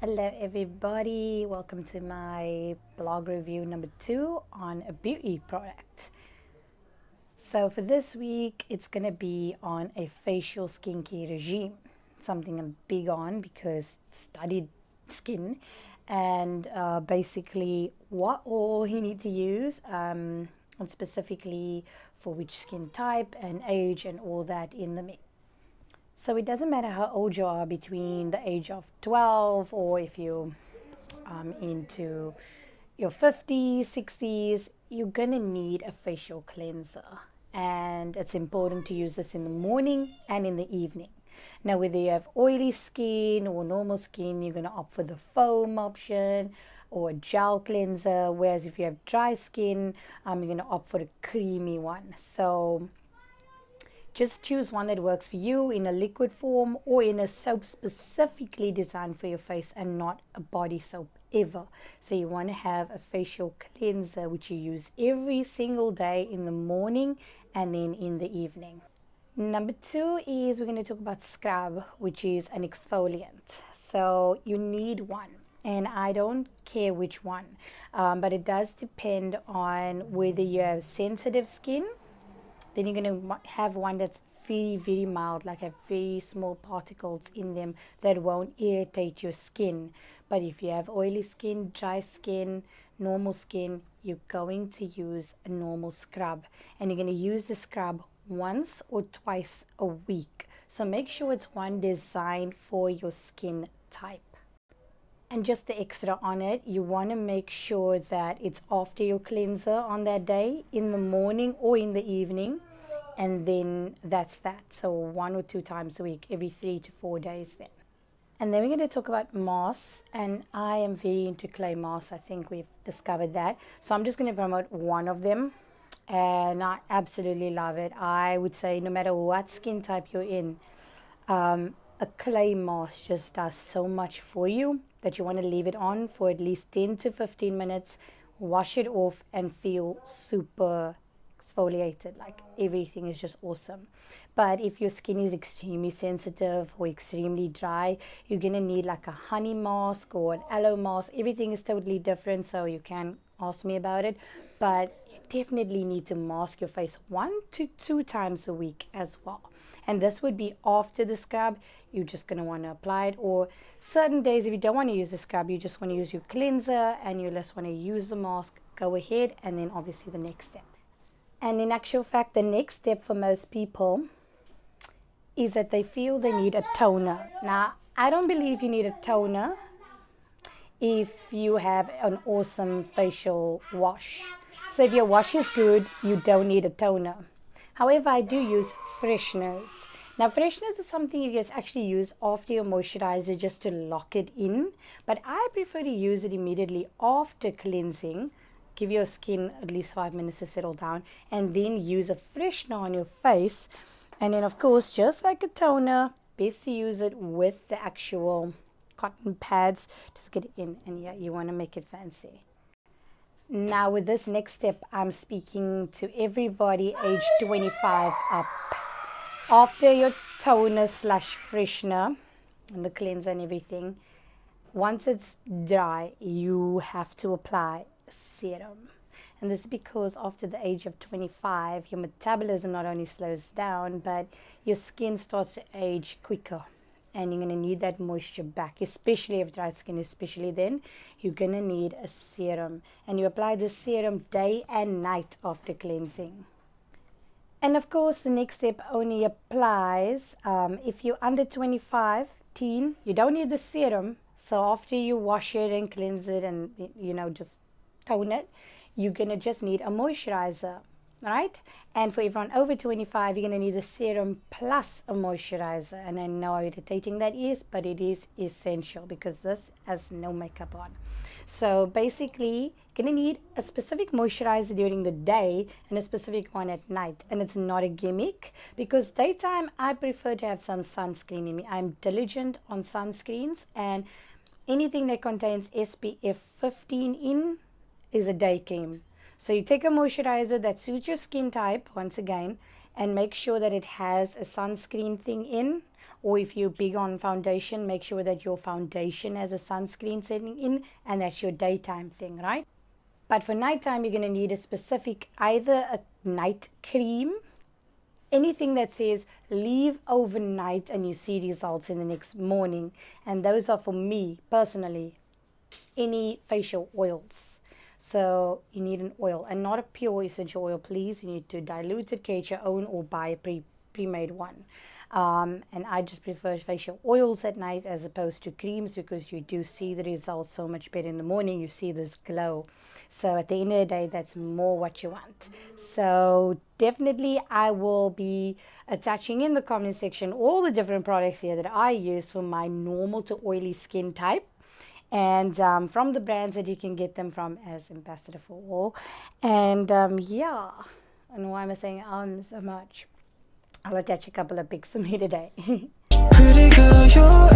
Hello everybody, welcome to my blog review number 2 on a beauty product. So for this week, it's going to be on a facial skincare regime, something I'm big on because studied skin and basically what all you need to use and specifically for which skin type and age and all that in the mix. So it doesn't matter how old you are, between the age of 12 or if you're into your 50s, 60s, you're going to need a facial cleanser. And it's important to use this in the morning and in the evening. Now, whether you have oily skin or normal skin, you're going to opt for the foam option or a gel cleanser. Whereas if you have dry skin, you're going to opt for the creamy one. So just choose one that works for you in a liquid form or in a soap specifically designed for your face and not a body soap ever. So you want to have a facial cleanser which you use every single day in the morning and then in the evening. Number 2 is we're going to talk about scrub, which is an exfoliant. So you need one. And I don't care which one, but it does depend on whether you have sensitive skin. Then you're going to have one that's very, very mild, like have very small particles in them that won't irritate your skin. But if you have oily skin, dry skin, normal skin, you're going to use a normal scrub. And you're going to use the scrub once or twice a week. So make sure it's one designed for your skin type. And just the extra on it, you want to make sure that it's after your cleanser on that day, in the morning or in the evening. And then that's that. So 1 or 2 times a week, every 3 to 4 days then. And then we're going to talk about masks. And I am very into clay masks. I think we've discovered that. So I'm just going to promote one of them. And I absolutely love it. I would say no matter what skin type you're in, a clay mask just does so much for you that you want to leave it on for at least 10 to 15 minutes, wash it off and feel super exfoliated, like everything is just awesome. But if your skin is extremely sensitive or extremely dry, you're going to need like a honey mask or an aloe mask. Everything is totally different, so you can ask me about it, but you definitely need to mask your face 1 to 2 times a week as well. And this would be after the scrub. You're just going to want to apply it, or certain days if you don't want to use the scrub, you just want to use your cleanser and you just want to use the mask, go ahead. And then obviously the next step. And in actual fact, the next step for most people is that they feel they need a toner. Now, I don't believe you need a toner if you have an awesome facial wash. So if your wash is good, you don't need a toner. However, I do use fresheners. Now, fresheners is something you guys actually use after your moisturizer just to lock it in. But I prefer to use it immediately after cleansing. Give your skin at least 5 minutes to settle down. And then use a freshener on your face. And then, of course, just like a toner, best to use it with the actual cotton pads. Just get it in. And yeah, you want to make it fancy. Now with this next step, I'm speaking to everybody age 25 up. After your toner slash freshener and the cleanser and everything, once it's dry, you have to apply serum. And this is because after the age of 25, your metabolism not only slows down, but your skin starts to age quicker. And you're going to need that moisture back, especially if dry skin, especially then, you're going to need a serum. And you apply the serum day and night after cleansing. And of course, the next step only applies if you're under 25, teen, you don't need the serum. So after you wash it and cleanse it and, just tone it, you're going to just need a moisturizer. Right? And for everyone over 25, you're going to need a serum plus a moisturizer. And I know how irritating that is, but it is essential because this has no makeup on. So basically, you're going to need a specific moisturizer during the day and a specific one at night. And it's not a gimmick because daytime, I prefer to have some sunscreen in me. I'm diligent on sunscreens, and anything that contains SPF 15 in is a day cream. So you take a moisturizer that suits your skin type, once again, and make sure that it has a sunscreen thing in, Or if you're big on foundation, make sure that your foundation has a sunscreen setting in, and that's your daytime thing, right? But for nighttime, you're going to need a specific, either a night cream, anything that says leave overnight and you see results in the next morning. And those are, for me personally, any facial oils. So you need an oil, and not a pure essential oil, please. You need to dilute it, create your own, or buy a pre-made one. And I just prefer facial oils at night as opposed to creams, because you do see the results so much better in the morning. You see this glow. So at the end of the day, that's more what you want. So definitely I will be attaching in the comment section all the different products here that I use for my normal to oily skin type, and from the brands that you can get them from as Ambassador for All. And yeah, and why am I saying so much? I'll attach a couple of pics of me today. Pretty girl, you're